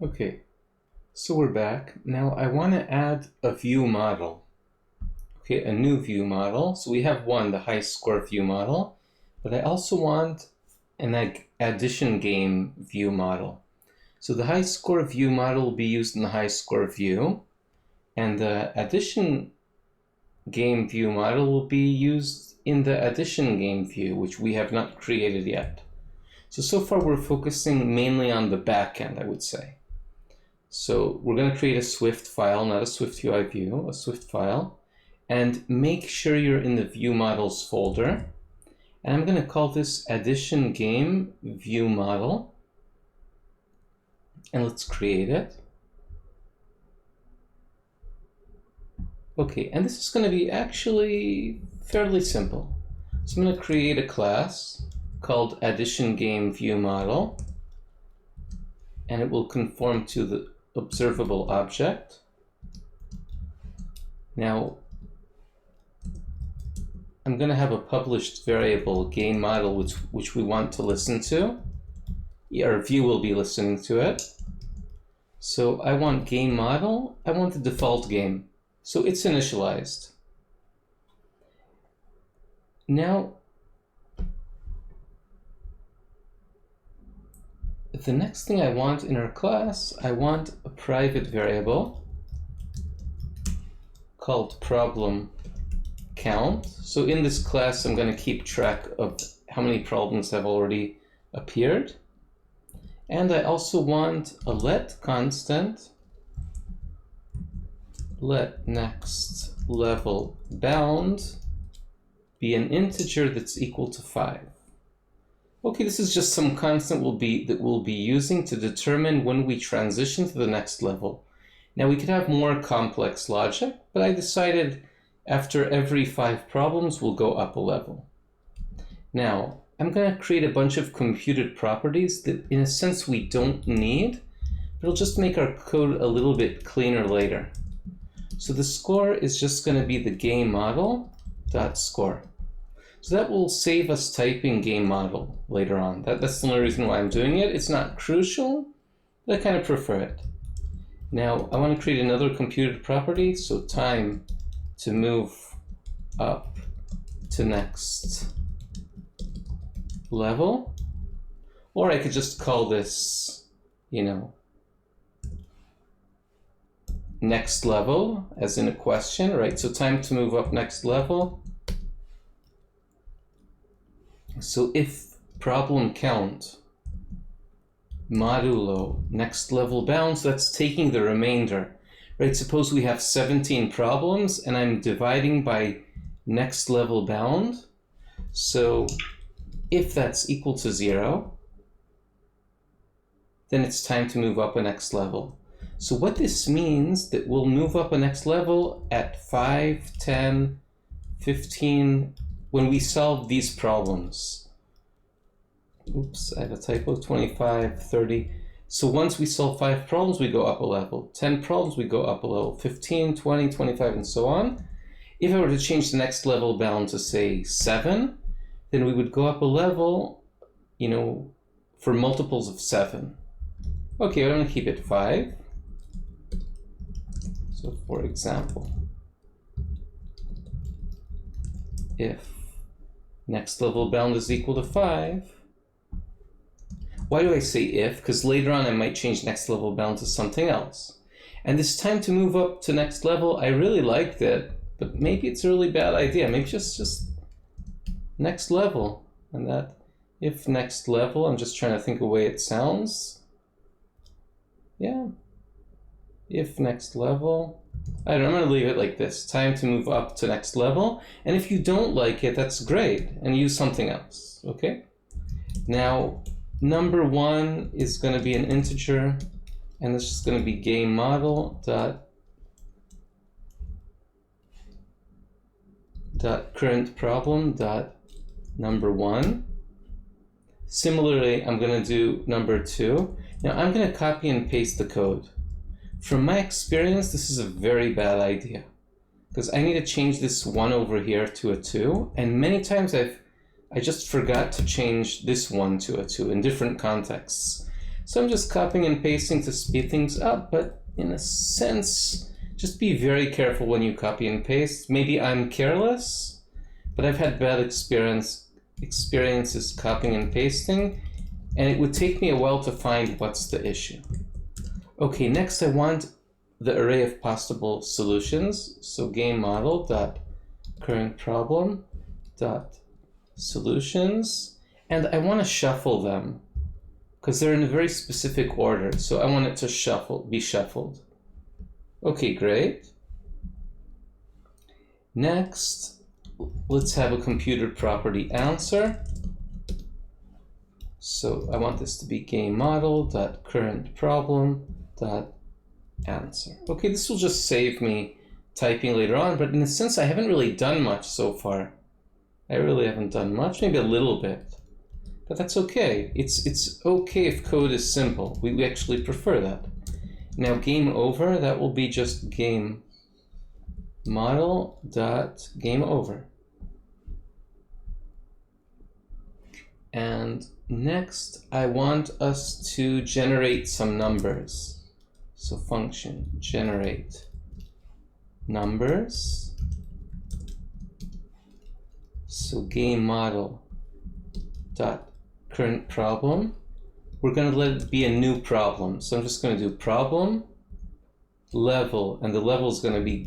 Okay, so we're back. Now I want to add a view model. Okay, a new view model. So we have one, the high score view model, but I also want an addition game view model. So the high score view model will be used in the high score view, and the addition game view model will be used in the addition game view, which we have not created yet. So far we're focusing mainly on the back end, I would say. So we're going to create a Swift file, not a Swift UI view, a Swift file, and make sure you're in the view models folder. And I'm going to call this addition game view model. And let's create it. Okay, and this is going to be actually fairly simple. So I'm going to create a class called addition game view model, and it will conform to the observable object. Now, I'm going to have a published variable game model which we want to listen to. Our view will be listening to it. So I want game model. I want the default game. So it's initialized. Now, the next thing I want in our class, I want a private variable called problem count. So in this class, I'm going to keep track of how many problems have already appeared. And I also want a let constant, let next level bound be an integer that's equal to 5. Okay, this is just some constant that we'll be using to determine when we transition to the next level. Now we could have more complex logic, but I decided after every 5 problems we'll go up a level. Now I'm going to create a bunch of computed properties that in a sense we don't need, but it'll just make our code a little bit cleaner later. So the score is just going to be the game model dot score. So that will save us typing game model later on. That's the only reason why I'm doing it. It's not crucial, but I kind of prefer it. Now I want to create another computed property, so time to move up to next level. Or I could just call this, next level, as in a question, right? So time to move up next level. So if problem count modulo next level bound, so that's taking the remainder, right? Suppose we have 17 problems and I'm dividing by next level bound. So if that's equal to 0, then it's time to move up a next level. So what this means that we'll move up a next level at 5, 10, 15, when we solve these problems. Oops, I have a typo, 25, 30. So once we solve 5 problems, we go up a level. 10 problems, we go up a level. 15, 20, 25, and so on. If I were to change the next level bound to, say, 7, then we would go up a level, for multiples of 7. Okay, I'm going to keep it 5. So for example, if next level bound is equal to 5, why do I say if? Because later on I might change next level bound to something else. And this time to move up to next level, I really liked it, but maybe it's a really bad idea. Maybe just next level. And that if next level, I'm just trying to think of the way it sounds. Yeah. If next level, I don't know, I'm going to leave it like this. Time to move up to next level. And if you don't like it, that's great. And use something else, okay? Now, number 1 is going to be an integer, and this is going to be game model dot current problem dot number 1. Similarly, I'm going to do number 2. Now I'm going to copy and paste the code. From my experience, this is a very bad idea because I need to change this 1 over here to a 2, and many times I just forgot to change this 1 to a 2 in different contexts. So I'm just copying and pasting to speed things up, but in a sense, just be very careful when you copy and paste. Maybe I'm careless, but I've had bad experiences copying and pasting, and it would take me a while to find what's the issue. Okay, next I want the array of possible solutions. So GameModel.currentProblem.solutions, and I want to shuffle them because they're in a very specific order. So I want it to be shuffled. Okay, great. Next, let's have a computer property answer. So I want this to be GameModel.currentProblem.answer. Okay, this will just save me typing later on, but in a sense I haven't really done much so far. I really haven't done much, maybe a little bit. But that's okay. It's okay if code is simple. We actually prefer that. Now game over, that will be just GameModel.gameOver. And next, I want us to generate some numbers. So function generate numbers. So GameModel.currentProblem. We're going to let it be a new problem. So I'm just going to do problem level, and the level is going to be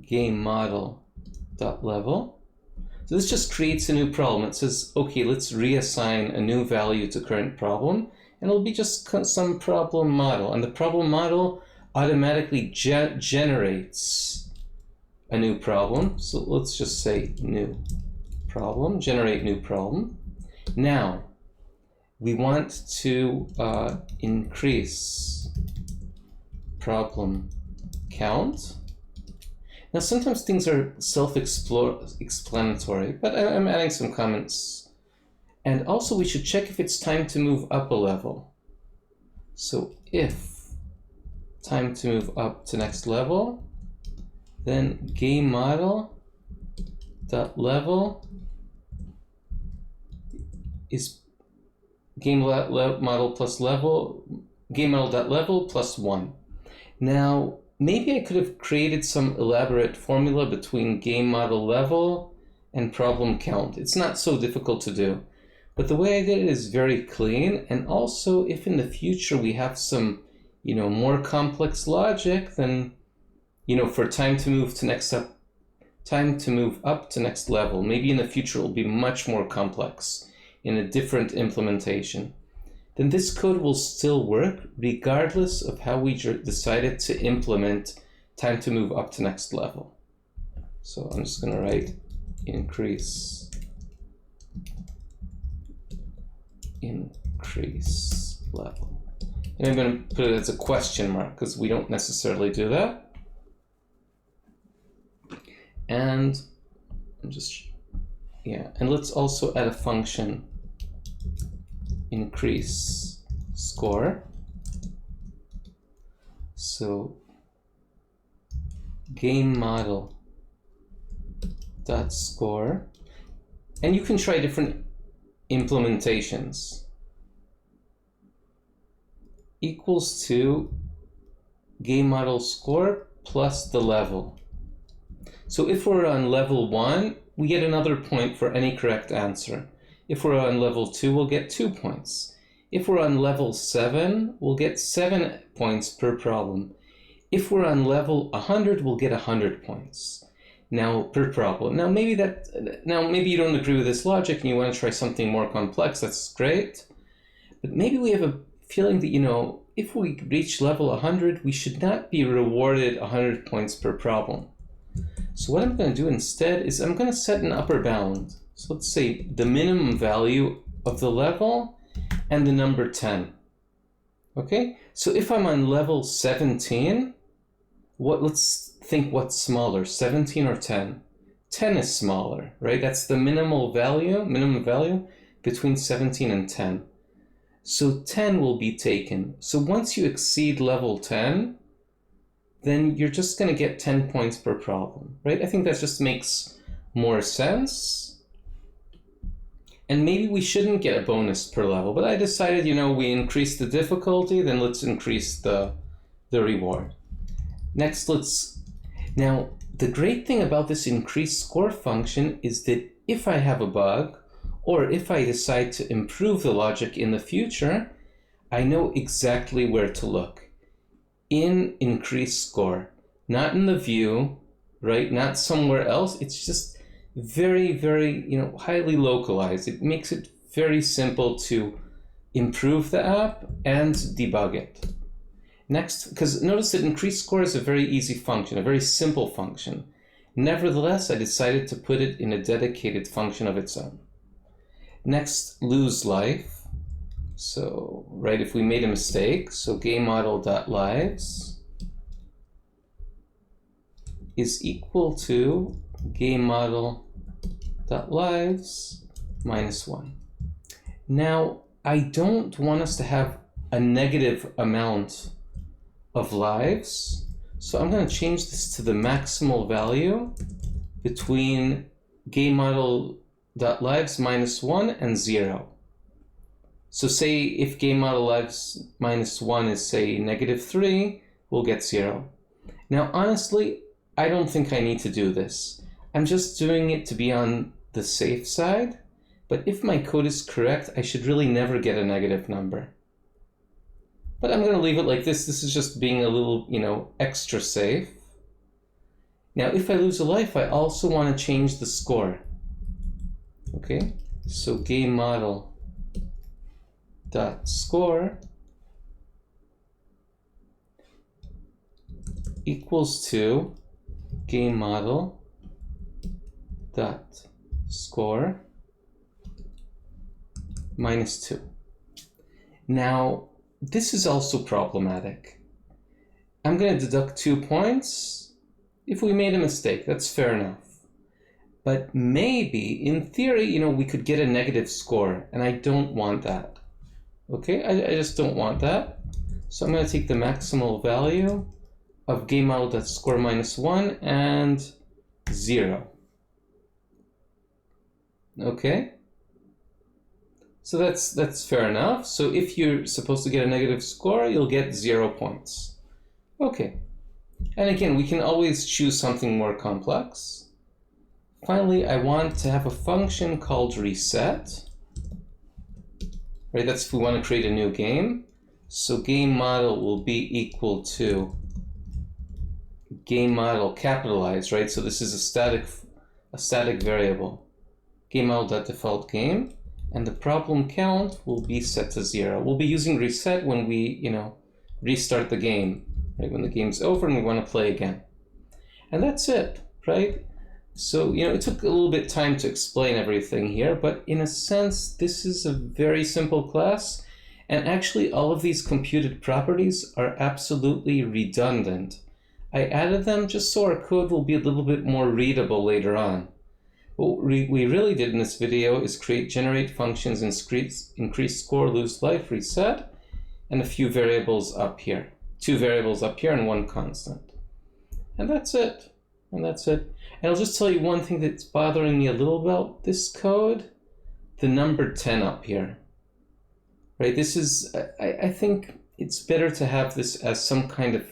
GameModel.level. So this just creates a new problem. It says, okay, let's reassign a new value to current problem, and it'll be just some problem model. And the problem model automatically generates a new problem. So let's just say new problem, generate new problem. Now, we want to increase problem count. Now, sometimes things are self-explanatory, but I'm adding some comments. And also, we should check if it's time to move up a level. So if time to move up to next level, then GameModel.level is GameModel plus level, GameModel.level plus 1. Now, maybe I could have created some elaborate formula between GameModel level and problem count. It's not so difficult to do. But the way I did it is very clean. And also, if in the future we have some, more complex logic, then, for time to move up to next level, maybe in the future it will be much more complex in a different implementation, then this code will still work regardless of how we decided to implement time to move up to next level. So I'm just going to write increase level. And I'm going to put it as a question mark because we don't necessarily do that. And and let's also add a function increase score. So GameModel.score, and you can try different implementations, equals to GameModel score plus the level. So if we're on level 1, we get another point for any correct answer. If we're on level 2, we'll get 2 points. If we're on level 7, we'll get 7 points per problem. If we're on level 100, we'll get 100 points now per problem. Now maybe you don't agree with this logic and you want to try something more complex. That's great. But maybe we have a feeling that, if we reach level 100, we should not be rewarded 100 points per problem. So what I'm going to do instead is I'm going to set an upper bound. So let's say the minimum value of the level and the number 10. Okay, so if I'm on level 17, let's think what's smaller, 17 or 10? 10 is smaller, right? That's the minimum value between 17 and 10. So 10 will be taken. So once you exceed level 10, then you're just going to get 10 points per problem, right? I think that just makes more sense. And maybe we shouldn't get a bonus per level, but I decided, we increase the difficulty, then let's increase the reward. Next, now the great thing about this increase score function is that if I have a bug, or if I decide to improve the logic in the future, I know exactly where to look. In increase score, not in the view, right? Not somewhere else. It's just very, very, highly localized. It makes it very simple to improve the app and debug it. Next, because notice that increase score is a very easy function, a very simple function. Nevertheless, I decided to put it in a dedicated function of its own. Next, lose life. So, right, if we made a mistake, so GameModel.lives is equal to GameModel.lives minus 1. Now, I don't want us to have a negative amount of lives, so I'm going to change this to the maximal value between GameModel.lives minus 1 and 0. So say if GameModel.lives minus 1 is, say, -3, we'll get 0. Now, honestly, I don't think I need to do this. I'm just doing it to be on the safe side, but if my code is correct, I should really never get a negative number. But I'm going to leave it like this. This is just being a little, extra safe. Now, if I lose a life, I also want to change the score. Okay, so GameModel.score equals to GameModel.score minus 2. Now, this is also problematic. I'm going to deduct 2 points if we made a mistake. That's fair enough. But maybe, in theory, we could get a negative score, and I don't want that. Okay, I just don't want that. So I'm going to take the maximal value of GameModel.score minus 1 and 0. Okay? So that's fair enough. So if you're supposed to get a negative score, you'll get 0 points. Okay. And again, we can always choose something more complex. Finally, I want to have a function called reset. Right, that's if we want to create a new game. So GameModel will be equal to GameModel capitalized, right? So this is a static variable. GameModel.default game. And the problem count will be set to 0. We'll be using reset when we, restart the game, right? When the game's over and we want to play again. And that's it, right? So, it took a little bit of time to explain everything here, but in a sense, this is a very simple class. And actually, all of these computed properties are absolutely redundant. I added them just so our code will be a little bit more readable later on. What we really did in this video is generate functions, increase score, lose life, reset, and a few variables up here. 2 variables up here and 1 constant. And that's it. And I'll just tell you one thing that's bothering me a little about this code. The number 10 up here. Right, this is, I think it's better to have this as some kind of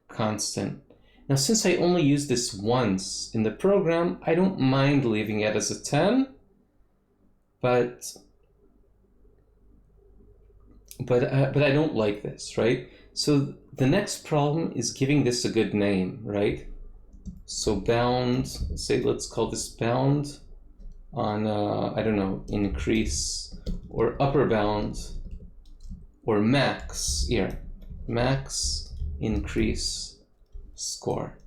constant. Now, since I only use this once in the program, I don't mind leaving it as a 10, but I don't like this, right? So the next problem is giving this a good name, right? So bound, let's call this bound on, I don't know, increase or upper bound or max, here, max increase score.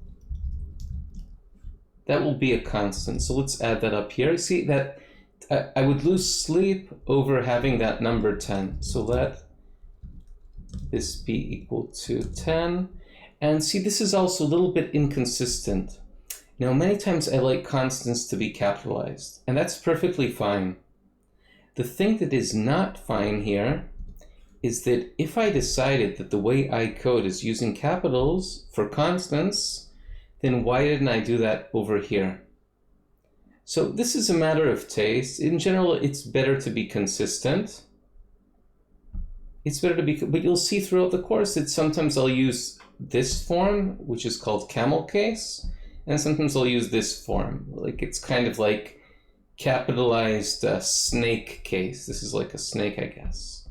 That will be a constant. So let's add that up here. See that I would lose sleep over having that number 10. So let this be equal to 10. And see, this is also a little bit inconsistent. Now, many times I like constants to be capitalized, and that's perfectly fine. The thing that is not fine here is that if I decided that the way I code is using capitals for constants, then why didn't I do that over here? So this is a matter of taste. In general, it's better to be consistent. It's better to be, but you'll see throughout the course that sometimes I'll use this form, which is called camel case, and sometimes I'll use this form. Like it's kind of like capitalized snake case. This is like a snake, I guess.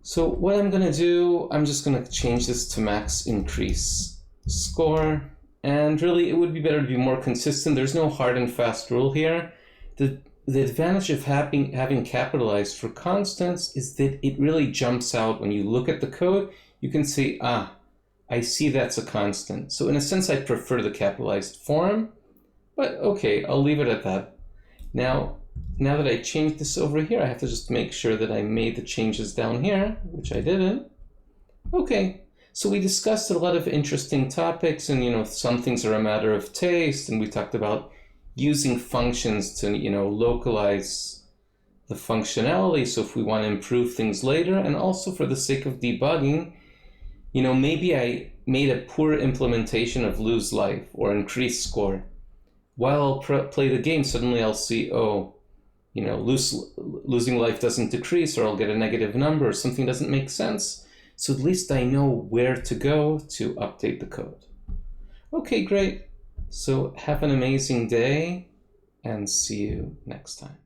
So what I'm gonna do, I'm just gonna change this to max increase score. And really, it would be better to be more consistent. There's no hard and fast rule here. The advantage of having capitalized for constants is that it really jumps out. When you look at the code, you can see, ah, I see that's a constant. So in a sense, I prefer the capitalized form, but okay, I'll leave it at that. Now that I changed this over here, I have to just make sure that I made the changes down here, which I didn't. Okay. So we discussed a lot of interesting topics, and some things are a matter of taste, and we talked about using functions to localize the functionality, so if we want to improve things later, and also for the sake of debugging, maybe I made a poor implementation of lose life or increase score. While I'll play the game, suddenly I'll see, oh, losing life doesn't decrease, or I'll get a negative number, or something doesn't make sense. So at least I know where to go to update the code. Okay, great. So have an amazing day and see you next time.